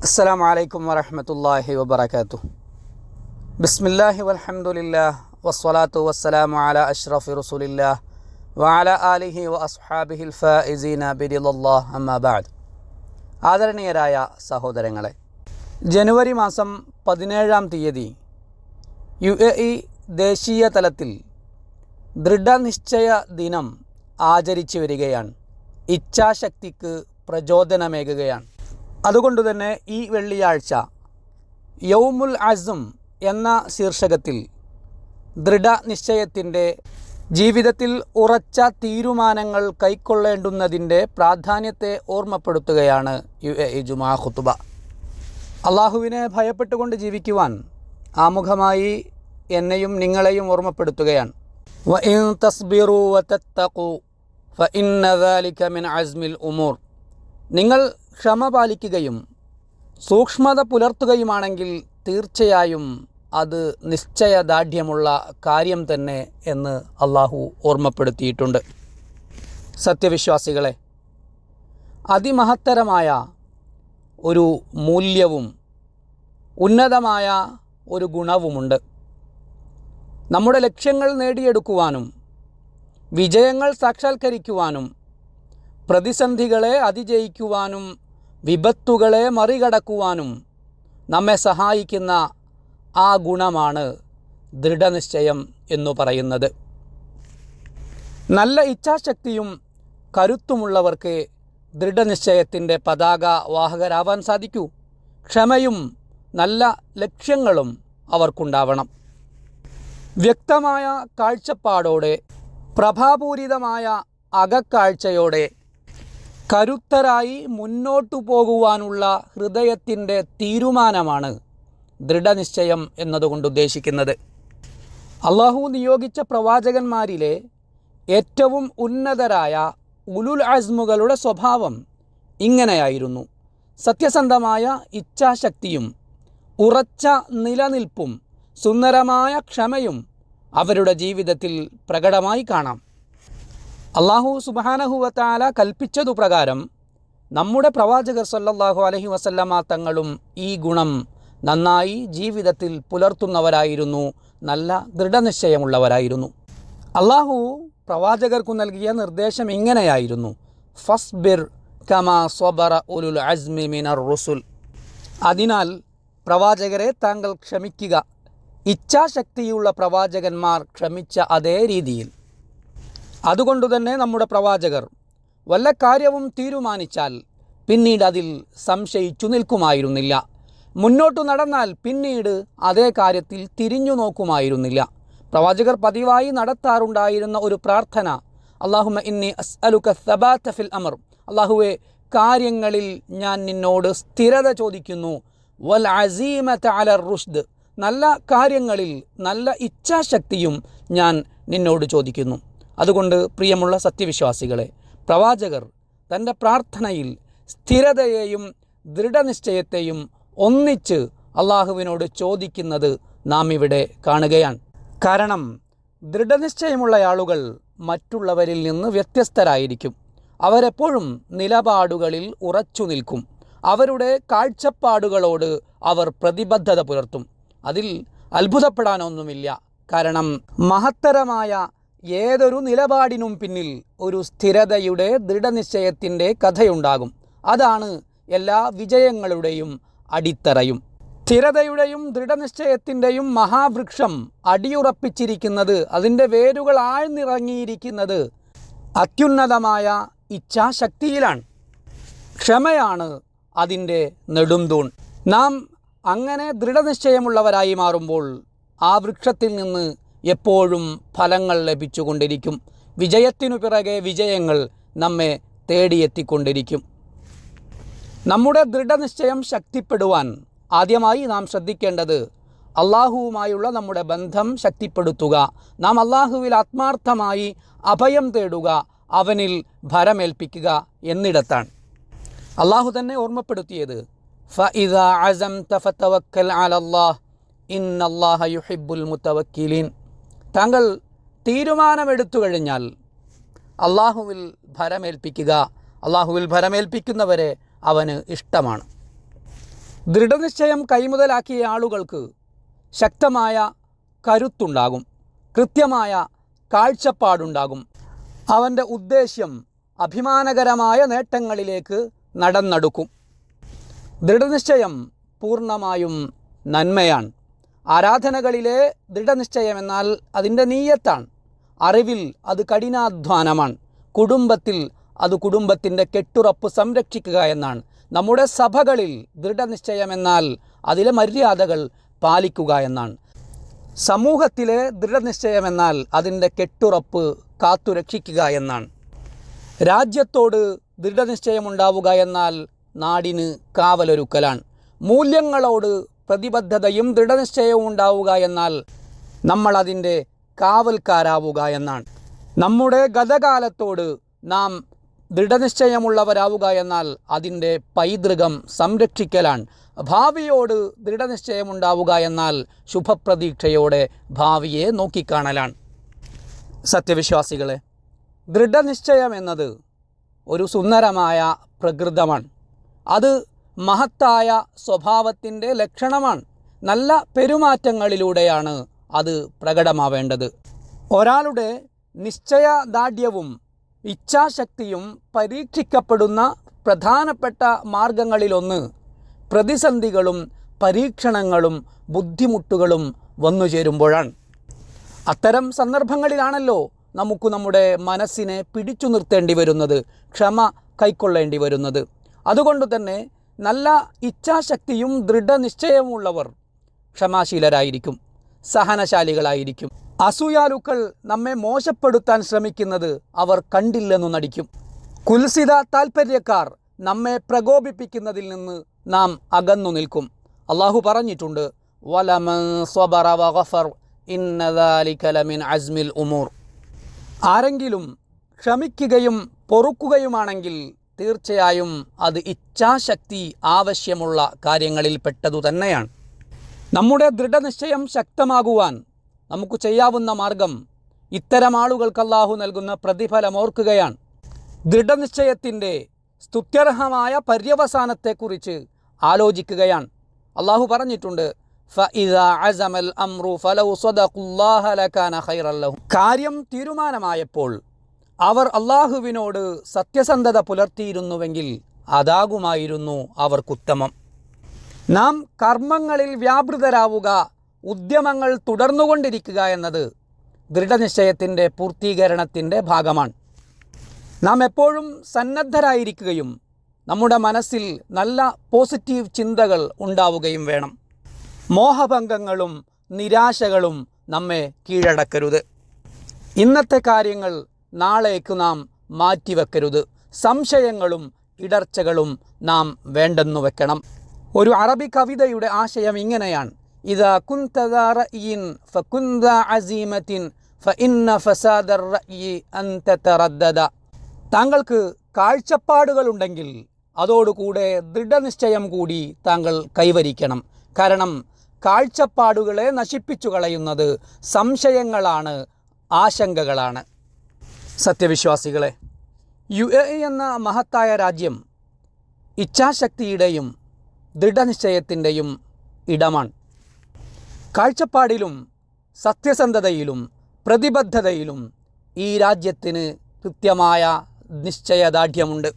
അസ്സലാമു അലൈക്കും വറഹ്മത്തുള്ളാഹി വബറകാതുഹു. ബിസ്മില്ലാഹി വൽഹംദുലില്ലാഹ് വസ്സലാത്തു വസ്സലാമു അലാ അഷ്റഫി റസൂലില്ലാഹ് വഅലാ ആലിഹി വഅസ്ഹാബിഹിൽ ഫായിസീന ബിറിളല്ലാഹ് അമ്മാ ബഅദ്. ആദരണീയരായ സഹോദരങ്ങളെ, ജനുവരി മാസം 17-ാം തീയതി UAE ദേശീയ തലത്തിൽ ദൃഢനിശ്ചയ ദിനം ആചരിച്ചു വരികയാണ്. ഇച്ഛാശക്തിക്ക് പ്രചോദനമേകുകയാണ്. അതുകൊണ്ടുതന്നെ ഈ വെള്ളിയാഴ്ച യൗമുൽ അസ്ം എന്ന ശീർഷകത്തിൽ ദൃഢനിശ്ചയത്തിൻ്റെ, ജീവിതത്തിൽ ഉറച്ച തീരുമാനങ്ങൾ കൈക്കൊള്ളേണ്ടുന്നതിൻ്റെ പ്രാധാന്യത്തെ ഓർമ്മപ്പെടുത്തുകയാണ് UAE ജുമാ ഖുതുബ. അള്ളാഹുവിനെ ഭയപ്പെട്ടുകൊണ്ട് ജീവിക്കുവാൻ ആമുഖമായി എന്നെയും നിങ്ങളെയും ഓർമ്മപ്പെടുത്തുകയാണ്. വഇൻ തസ്ബിറു വതത്തഖു ഫഇന്ന ദാലിക മിൻ അസ്മിൽ ഉമൂർ. നിങ്ങൾ ക്ഷമ പാലിക്കുകയും സൂക്ഷ്മത പുലർത്തുകയുമാണെങ്കിൽ തീർച്ചയായും അത് നിശ്ചയദാർഢ്യമുള്ള കാര്യം തന്നെ എന്ന് അള്ളാഹു ഓർമ്മപ്പെടുത്തിയിട്ടുണ്ട്. സത്യവിശ്വാസികളെ, അതിമഹത്തരമായ ഒരു മൂല്യവും ഉന്നതമായ ഒരു ഗുണവുമുണ്ട്. നമ്മുടെ ലക്ഷ്യങ്ങൾ നേടിയെടുക്കുവാനും വിജയങ്ങൾ സാക്ഷാത്കരിക്കുവാനും പ്രതിസന്ധികളെ അതിജയിക്കുവാനും വിപത്തുകളെ മറികടക്കുവാനും നമ്മെ സഹായിക്കുന്ന ആ ഗുണമാണ് ദൃഢനിശ്ചയം എന്നു പറയുന്നത്. നല്ല ഇച്ഛാശക്തിയും കരുത്തുമുള്ളവർക്ക് ദൃഢനിശ്ചയത്തിൻ്റെ പതാക വാഹകരാവാൻ സാധിക്കൂ. ക്ഷമയും നല്ല ലക്ഷ്യങ്ങളും അവർക്കുണ്ടാവണം. വ്യക്തമായ കാഴ്ചപ്പാടോടെ, പ്രഭാപൂരിതമായ അകക്കാഴ്ചയോടെ, കരുത്തരായി മുന്നോട്ടു പോകുവാനുള്ള ഹൃദയത്തിൻ്റെ തീരുമാനമാണ് ദൃഢനിശ്ചയം എന്നതുകൊണ്ട് ഉദ്ദേശിക്കുന്നത്. അള്ളാഹു നിയോഗിച്ച പ്രവാചകന്മാരിലെ ഏറ്റവും ഉന്നതരായ ഉലുൽ അസ്മുകളുടെ സ്വഭാവം ഇങ്ങനെയായിരുന്നു. സത്യസന്ധമായ ഇച്ഛാശക്തിയും ഉറച്ച നിലനിൽപ്പും സുന്ദരമായ ക്ഷമയും അവരുടെ ജീവിതത്തിൽ പ്രകടമായി കാണാം. അള്ളാഹു സുബ്ഹാനഹു വ തആല കൽപ്പിച്ചതു പ്രകാരം നമ്മുടെ പ്രവാചകർ സല്ലല്ലാഹു അലൈഹി വസല്ലമ തങ്ങളും ഈ ഗുണം നന്നായി ജീവിതത്തിൽ പുലർത്തുന്നവരായിരുന്നു, നല്ല ദൃഢനിശ്ചയമുള്ളവരായിരുന്നു. അള്ളാഹു പ്രവാചകർക്കു നൽകിയ നിർദ്ദേശം ഇങ്ങനെയായിരുന്നു: ഫസ്ബിർ കമാ സ്വബറ ഉലുൽ അസ്മി മിനർ റുസുൽ. അതിനാൽ പ്രവാചകരെ താങ്കൾ ക്ഷമിക്കുക, ഇച്ഛാശക്തിയുള്ള പ്രവാചകന്മാർ ക്ഷമിച്ച അതേ രീതിയിൽ. അതുകൊണ്ടുതന്നെ നമ്മുടെ പ്രവാചകർ വല്ല കാര്യവും തീരുമാനിച്ചാൽ പിന്നീട് അതിൽ സംശയിച്ചു നിൽക്കുമായിരുന്നില്ല. മുന്നോട്ടു നടന്നാൽ പിന്നീട് അതേ കാര്യത്തിൽ തിരിഞ്ഞു നോക്കുമായിരുന്നില്ല. പ്രവാചകർ പതിവായി നടത്താറുണ്ടായിരുന്ന ഒരു പ്രാർത്ഥന, അല്ലാഹുമ്മ ഇന്നി അസ്അലുക സബാത ഫിൽ അമർ. അല്ലാഹുവേ, കാര്യങ്ങളിൽ ഞാൻ നിന്നോട് സ്ഥിരത ചോദിക്കുന്നു. വൽ അസീമത അലർ റുഷ്ദ്. നല്ല കാര്യങ്ങളിൽ നല്ല ഇച്ഛാശക്തിയും ഞാൻ നിന്നോട് ചോദിക്കുന്നു. അതുകൊണ്ട് പ്രിയമുള്ള സത്യവിശ്വാസികളെ, പ്രവാചകർ തൻ്റെ പ്രാർത്ഥനയിൽ സ്ഥിരതയെയും ദൃഢനിശ്ചയത്തെയും ഒന്നിച്ച് അള്ളാഹുവിനോട് ചോദിക്കുന്നത് നാം ഇവിടെ കാണുകയാണ്. കാരണം ദൃഢനിശ്ചയമുള്ള ആളുകൾ മറ്റുള്ളവരിൽ നിന്ന് വ്യത്യസ്തരായിരിക്കും. അവരെപ്പോഴും നിലപാടുകളിൽ ഉറച്ചു നിൽക്കും. അവരുടെ കാഴ്ചപ്പാടുകളോട് അവർ പ്രതിബദ്ധത പുലർത്തും. അതിൽ അത്ഭുതപ്പെടാനൊന്നുമില്ല. കാരണം മഹത്തരമായ ഏതൊരു നിലപാടിനും പിന്നിൽ ഒരു സ്ഥിരതയുടെ, ദൃഢനിശ്ചയത്തിൻ്റെ കഥയുണ്ടാകും. അതാണ് എല്ലാ വിജയങ്ങളുടെയും അടിത്തറയും. സ്ഥിരതയുടെയും ദൃഢനിശ്ചയത്തിൻ്റെയും മഹാവൃക്ഷം അടിയുറപ്പിച്ചിരിക്കുന്നത്, അതിൻ്റെ വേരുകൾ ആഴ്ന്നിറങ്ങിയിരിക്കുന്നത് അത്യുന്നതമായ ഇച്ഛാശക്തിയിലാണ്. ക്ഷമയാണ് അതിൻ്റെ നെടുംതൂൺ. നാം അങ്ങനെ ദൃഢനിശ്ചയമുള്ളവരായി മാറുമ്പോൾ ആ വൃക്ഷത്തിൽ നിന്ന് എപ്പോഴും ഫലങ്ങൾ ലഭിച്ചുകൊണ്ടിരിക്കും. വിജയത്തിനു പിറകെ വിജയങ്ങൾ നമ്മെ തേടിയെത്തിക്കൊണ്ടിരിക്കും. നമ്മുടെ ദൃഢനിശ്ചയം ശക്തിപ്പെടുവാൻ ആദ്യമായി നാം ശ്രദ്ധിക്കേണ്ടത് അള്ളാഹുവുമായുള്ള നമ്മുടെ ബന്ധം ശക്തിപ്പെടുത്തുക. നാം അള്ളാഹുവിൽ ആത്മാർത്ഥമായി അഭയം തേടുക, അവനിൽ ഭരമേൽപ്പിക്കുക എന്നിടത്താണ്. അള്ളാഹു തന്നെ ഓർമ്മപ്പെടുത്തിയത് ഫഇദാ അസംത ഫതവക്കൽ അലല്ലാഹ് ഇന്നല്ലാഹ യുഹിബ്ബുൽ മുതവക്കിലീൻ. താങ്കൾ തീരുമാനമെടുത്തു കഴിഞ്ഞാൽ അള്ളാഹുവിൽ ഭരമേൽപ്പിക്കുക. അള്ളാഹുവിൽ ഭരമേൽപ്പിക്കുന്നവരെ അവന് ഇഷ്ടമാണ്. ദൃഢനിശ്ചയം കൈമുതലാക്കിയ ആളുകൾക്ക് ശക്തമായ കരുത്തുണ്ടാകും, കൃത്യമായ കാഴ്ചപ്പാടുണ്ടാകും. അവൻ്റെ ഉദ്ദേശ്യം അഭിമാനകരമായ നേട്ടങ്ങളിലേക്ക് നടന്നെടുക്കും. ദൃഢനിശ്ചയം പൂർണ്ണമായും നന്മയാണ്. ആരാധനകളിലെ ദൃഢനിശ്ചയമെന്നാൽ അതിൻ്റെ നീയത്താണ്. അറിവിൽ അത് കഠിനാധ്വാനമാണ്. കുടുംബത്തിൽ അത് കുടുംബത്തിൻ്റെ കെട്ടുറപ്പ് സംരക്ഷിക്കുക എന്നാണ്. നമ്മുടെ സഭകളിൽ ദൃഢനിശ്ചയമെന്നാൽ അതിലെ മര്യാദകൾ പാലിക്കുക എന്നാണ്. സമൂഹത്തിലെ ദൃഢനിശ്ചയമെന്നാൽ അതിൻ്റെ കെട്ടുറപ്പ് കാത്തുരക്ഷിക്കുക എന്നാണ്. രാജ്യത്തോട് ദൃഢനിശ്ചയമുണ്ടാവുക എന്നാൽ നാടിന് കാവലൊരുക്കലാണ്. മൂല്യങ്ങളോട് പ്രതിബദ്ധതയും ദൃഢനിശ്ചയവും ഉണ്ടാവുക എന്നാൽ നമ്മളതിൻ്റെ കാവൽക്കാരാവുക എന്നാണ്. നമ്മുടെ ഗതകാലത്തോട് നാം ദൃഢനിശ്ചയമുള്ളവരാവുക എന്നാൽ അതിൻ്റെ പൈതൃകം സംരക്ഷിക്കലാണ്. ഭാവിയോട് ദൃഢനിശ്ചയമുണ്ടാവുക എന്നാൽ ശുഭപ്രതീക്ഷയോടെ ഭാവിയെ നോക്കിക്കാണലാണ്. സത്യവിശ്വാസികളെ, ദൃഢനിശ്ചയം എന്നത് ഒരു സുന്ദരമായ പ്രകൃതമാണ്. അത് മഹത്തായ സ്വഭാവത്തിൻ്റെ ലക്ഷണമാണ്. നല്ല പെരുമാറ്റങ്ങളിലൂടെയാണ് അത് പ്രകടമാവേണ്ടത്. ഒരാളുടെ നിശ്ചയദാർഢ്യവും ഇച്ഛാശക്തിയും പരീക്ഷിക്കപ്പെടുന്ന പ്രധാനപ്പെട്ട മാർഗങ്ങളിലൊന്ന് പ്രതിസന്ധികളും പരീക്ഷണങ്ങളും ബുദ്ധിമുട്ടുകളും വന്നുചേരുമ്പോഴാണ്. അത്തരം സന്ദർഭങ്ങളിലാണല്ലോ നമുക്ക് നമ്മുടെ മനസ്സിനെ പിടിച്ചു നിർത്തേണ്ടി വരുന്നത്, ക്ഷമ കൈക്കൊള്ളേണ്ടി വരുന്നത്. അതുകൊണ്ട് തന്നെ നല്ല ഇച്ഛാശക്തിയും ദൃഢനിശ്ചയമുള്ളവർ ക്ഷമാശീലരായിരിക്കും, സഹനശാലികളായിരിക്കും. അസൂയാലുക്കൾ നമ്മെ മോശപ്പെടുത്താൻ ശ്രമിക്കുന്നത് അവർ കണ്ടില്ലെന്നു നടിക്കും. കുൽസിത താൽപ്പര്യക്കാർ നമ്മെ പ്രകോപിപ്പിക്കുന്നതിൽ നിന്ന് നാം അകന്നു നിൽക്കും. അള്ളാഹു പറഞ്ഞിട്ടുണ്ട്, വലമൻ സ്വബറ വഗഫർ ഇന്ന ദാലിക ലമിൻ അസ്മിൽ ഉമൂർ. ആരെങ്കിലും ക്ഷമിക്കുകയും പൊറുക്കുകയുമാണെങ്കിൽ തീർച്ചയായും അത് ഇച്ഛാശക്തി ആവശ്യമുള്ള കാര്യങ്ങളിൽ പെട്ടതു തന്നെയാണ്. നമ്മുടെ ദൃഢനിശ്ചയം ശക്തമാകുവാൻ നമുക്ക് ചെയ്യാവുന്ന മാർഗം ഇത്തരം ആളുകൾക്ക് അല്ലാഹു നൽകുന്ന പ്രതിഫലം ഓർക്കുകയാണ്. ദൃഢനിശ്ചയത്തിൻ്റെ സ്തുത്യർഹമായ പര്യവസാനത്തെക്കുറിച്ച് ആലോചിക്കുകയാണ്. അല്ലാഹു പറഞ്ഞിട്ടുണ്ട്, ഫഇദാ അസമൽ അംറു ഫലൗ സ്വദഖുല്ലാഹ ലകാന ഖൈറൻ ലഹും. കാര്യം തീരുമാനമായപ്പോൾ അവർ അല്ലാഹുവിനോട് സത്യസന്ധത പുലർത്തിയിരുന്നുവെങ്കിൽ അതാകുമായിരുന്നു അവർക്കുത്തമം. നാം കർമ്മങ്ങളിൽ വ്യാപൃതരാവുക, ഉദ്യമങ്ങൾ തുടർന്നുകൊണ്ടിരിക്കുക എന്നത് ദൃഢനിശ്ചയത്തിൻ്റെ പൂർത്തീകരണത്തിൻ്റെ ഭാഗമാണ്. നാം എപ്പോഴും സന്നദ്ധരായിരിക്കുകയും നമ്മുടെ മനസ്സിൽ നല്ല പോസിറ്റീവ് ചിന്തകൾ ഉണ്ടാവുകയും വേണം. മോഹഭംഗങ്ങളും നിരാശകളും നമ്മെ കീഴടക്കരുത്. ഇന്നത്തെ കാര്യങ്ങൾ നാളേക്ക് നാം മാറ്റിവെക്കരുത്. സംശയങ്ങളും ഇടർച്ചകളും നാം വേണ്ടെന്നു വെക്കണം. ഒരു അറബി കവിതയുടെ ആശയം ഇങ്ങനെയാണ്, ഇദാ കുൻത ദാ റഅയിൻ ഫകുൻ ദാ അസീമത്തിൻ ഫഇന്ന ഫസാദർ റഅയി അൻ തതറദ്ദദ. താങ്കൾക്ക് കാഴ്ചപ്പാടുകളുണ്ടെങ്കിൽ അതോടുകൂടെ ദൃഢനിശ്ചയം കൂടി താങ്കൾ കൈവരിക്കണം. കാരണം കാഴ്ചപ്പാടുകളെ നശിപ്പിച്ചു കളയുന്നത് സംശയങ്ങളാണ്, ആശങ്കകളാണ്. സത്യവിശ്വാസികളെ, UAE എന്ന മഹത്തായ രാജ്യം ഇച്ഛാശക്തിയുടെയും ദൃഢനിശ്ചയത്തിൻ്റെയും ഇടമാണ്. കാഴ്ചപ്പാടിലും സത്യസന്ധതയിലും പ്രതിബദ്ധതയിലും ഈ രാജ്യത്തിന് കൃത്യമായ നിശ്ചയദാർഢ്യമുണ്ട്.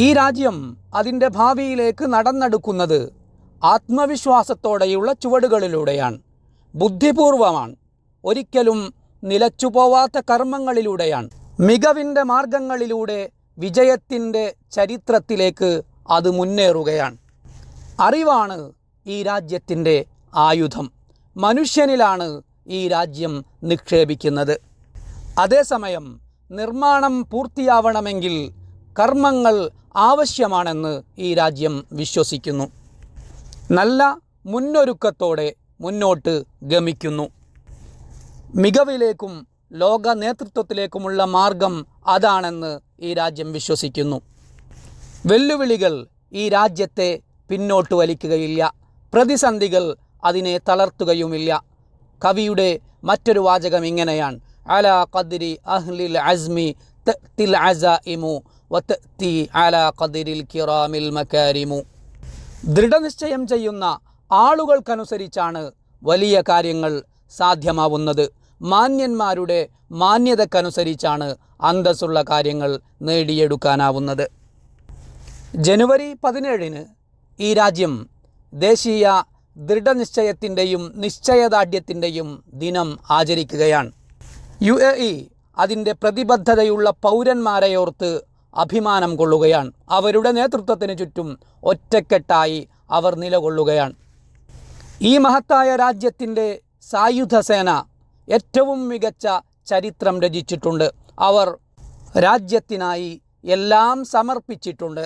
ഈ രാജ്യം അതിൻ്റെ ഭാവിയിലേക്ക് നടന്നെടുക്കുന്നത് ആത്മവിശ്വാസത്തോടെയുള്ള ചുവടുകളിലൂടെയാണ്, ബുദ്ധിപൂർവമാണ്, ഒരിക്കലും നിലച്ചുപോവാത്ത കർമ്മങ്ങളിലൂടെയാണ്, മികവിൻ്റെ മാർഗങ്ങളിലൂടെ വിജയത്തിൻ്റെ ചരിത്രത്തിലേക്ക് അത് മുന്നേറുകയാണ്. അറിവാണ് ഈ രാജ്യത്തിൻ്റെ ആയുധം. മനുഷ്യനിലാണ് ഈ രാജ്യം നിക്ഷേപിക്കുന്നത്. അതേസമയം നിർമ്മാണം പൂർത്തിയാവണമെങ്കിൽ കർമ്മങ്ങൾ ആവശ്യമാണെന്ന് ഈ രാജ്യം വിശ്വസിക്കുന്നു. നല്ല മുന്നൊരുക്കത്തോടെ മുന്നോട്ട് ഗമിക്കുന്നു. മികവിലേക്കും ലോക നേതൃത്വത്തിലേക്കുമുള്ള മാർഗം അതാണെന്ന് ഈ രാജ്യം വിശ്വസിക്കുന്നു. വെല്ലുവിളികൾ ഈ രാജ്യത്തെ പിന്നോട്ട് വലിക്കുകയില്ല, പ്രതിസന്ധികൾ അതിനെ തളർത്തുകയുമില്ല. കവിയുടെ മറ്റൊരു വാചകം ഇങ്ങനെയാണ്, അലാ ഖദ്രി അഹ്ലിൽ അസ്മി തഅ്തിൽ അസായിമു വതഅതി അലാ ഖദ്രിൽ കിറാമിൽ മകാരിമു. ദൃഢനിശ്ചയം ചെയ്യുന്ന ആളുകൾക്കനുസരിച്ചാണ് വലിയ കാര്യങ്ങൾ സാധ്യമാവുന്നത്. മാന്യന്മാരുടെ മാന്യതക്കനുസരിച്ചാണ് അന്തസ്സുള്ള കാര്യങ്ങൾ നേടിയെടുക്കാനാവുന്നത്. ജനുവരി 17 ഈ രാജ്യം ദേശീയ ദൃഢനിശ്ചയത്തിൻ്റെയും നിശ്ചയദാർഢ്യത്തിൻ്റെയും ദിനം ആചരിക്കുകയാണ്. UAE അതിൻ്റെ പ്രതിബദ്ധതയുള്ള പൗരന്മാരെയോർത്ത് അഭിമാനം കൊള്ളുകയാണ്. അവരുടെ നേതൃത്വത്തിന് ചുറ്റും ഒറ്റക്കെട്ടായി അവർ നിലകൊള്ളുകയാണ്. ഈ മഹത്തായ രാജ്യത്തിൻ്റെ സായുധ സേന ഏറ്റവും മികച്ച ചരിത്രം രചിച്ചിട്ടുണ്ട്. അവർ രാജ്യത്തിനായി എല്ലാം സമർപ്പിച്ചിട്ടുണ്ട്.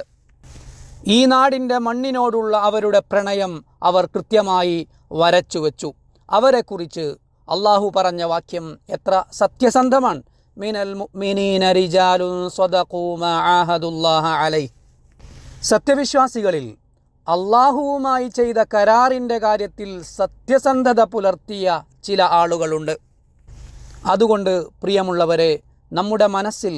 ഈ നാടിൻ്റെ മണ്ണിനോടുള്ള അവരുടെ പ്രണയം അവർ കൃത്യമായി വരച്ചുവെച്ചു. അവരെക്കുറിച്ച് അള്ളാഹു പറഞ്ഞ വാക്യം എത്ര സത്യസന്ധമാണ്. മിനൽ മുഅ്മിനീന റിജാലുൻ സ്വദഖൂ മാ ആഹദുല്ലാഹ അലൈഹി. സത്യവിശ്വാസികളിൽ അള്ളാഹുവുമായി ചെയ്ത കരാറിൻ്റെ കാര്യത്തിൽ സത്യസന്ധത പുലർത്തിയ ചില ആളുകളുണ്ട്. അതുകൊണ്ട് പ്രിയമുള്ളവരെ, നമ്മുടെ മനസ്സിൽ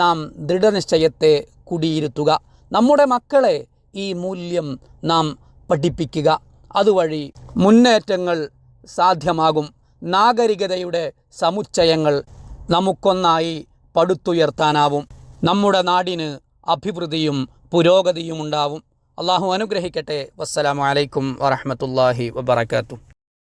നാം ദൃഢനിശ്ചയത്തെ കുടിയിരുത്തുക. നമ്മുടെ മക്കളെ ഈ മൂല്യം നാം പഠിപ്പിക്കുക. അതുവഴി മുന്നേറ്റങ്ങൾ സാധ്യമാകും. നാഗരികതയുടെ സമുച്ചയങ്ങൾ നമുക്കൊന്നായി പടുത്തുയർത്താനാവും. നമ്മുടെ നാടിന് അഭിവൃദ്ധിയും പുരോഗതിയും ഉണ്ടാവും. അള്ളാഹു അനുഗ്രഹിക്കട്ടെ. വസ്സലാമു അലൈക്കും വറഹ്മത്തുള്ളാഹി വബറകാതുഹു.